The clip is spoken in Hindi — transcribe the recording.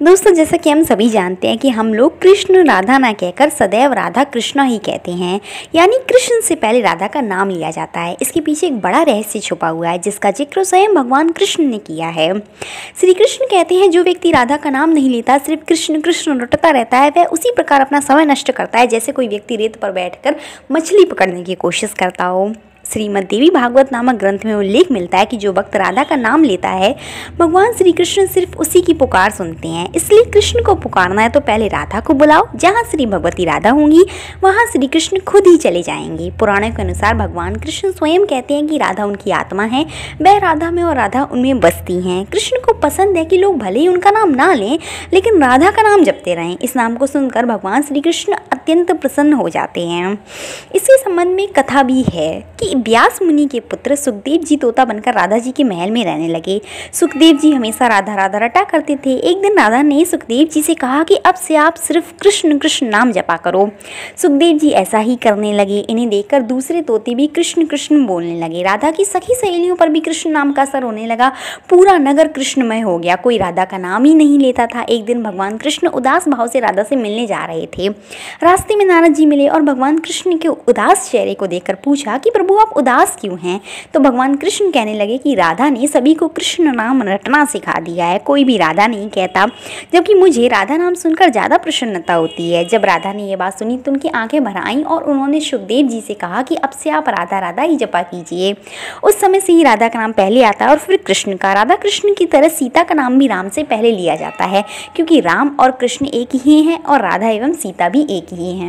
दोस्तों, जैसा कि हम सभी जानते हैं कि हम लोग कृष्ण राधा ना कहकर सदैव राधा कृष्ण ही कहते हैं, यानी कृष्ण से पहले राधा का नाम लिया जाता है। इसके पीछे एक बड़ा रहस्य छुपा हुआ है जिसका जिक्र स्वयं भगवान कृष्ण ने किया है। श्री कृष्ण कहते हैं, जो व्यक्ति राधा का नाम नहीं लेता, सिर्फ कृष्ण कृष्ण रटता रहता है, वह उसी प्रकार अपना समय नष्ट करता है जैसे कोई व्यक्ति रेत पर बैठकर मछली पकड़ने की कोशिश करता हो। श्रीमद् देवी भागवत नामक ग्रंथ में उल्लेख मिलता है कि जो भक्त राधा का नाम लेता है, भगवान श्री कृष्ण सिर्फ उसी की पुकार सुनते हैं। इसलिए कृष्ण को पुकारना है तो पहले राधा को बुलाओ। जहाँ श्री भगवती राधा होंगी वहाँ श्री कृष्ण खुद ही चले जाएंगे। पुराणों के अनुसार भगवान कृष्ण स्वयं कहते हैं कि राधा उनकी आत्मा है, वह राधा में और राधा उनमें बसती हैं। कृष्ण को पसंद है कि लोग भले ही उनका नाम ना लें, लेकिन राधा का नाम जपते रहें। इस नाम को सुनकर भगवान श्री कृष्ण अत्यंत प्रसन्न हो जाते हैं। इसके संबंध में कथा भी है कि व्यास मुनि के पुत्र सुखदेव जी तोता बनकर राधा जी के महल में रहने लगे। सुखदेव जी हमेशा राधा राधा रटा करते थे। एक दिन राधा ने सुखदेव जी से कहा कि अब से आप सिर्फ कृष्ण कृष्ण नाम जपा करो। सुखदेव जी ऐसा ही करने लगे। इन्हें देखकर दूसरे तोते भी कृष्ण कृष्ण बोलने लगे। राधा की सखी सहेलियों पर भी कृष्ण नाम का असर होने लगा। पूरा नगर कृष्णमय हो गया, कोई राधा का नाम ही नहीं लेता था। एक दिन भगवान कृष्ण उदास भाव से राधा से मिलने जा रहे थे। रास्ते में नारद जी मिले और भगवान कृष्ण के उदास चेहरे को देखकर पूछा कि प्रभु आप उदास क्यों हैं? तो भगवान कृष्ण कहने लगे कि राधा ने सभी को कृष्ण नाम रटना सिखा दिया है, कोई भी राधा नहीं कहता, जबकि मुझे राधा नाम सुनकर ज़्यादा प्रसन्नता होती है। जब राधा ने यह बात सुनी तो उनकी आंखें भर आईं और उन्होंने सुखदेव जी से कहा कि अब से आप राधा राधा ही जपा कीजिए। उस समय से ही राधा का नाम पहले आता है और फिर कृष्ण का। राधा कृष्ण की तरह सीता का नाम भी राम से पहले लिया जाता है, क्योंकि राम और कृष्ण एक ही हैं और राधा एवं सीता भी एक ही हैं।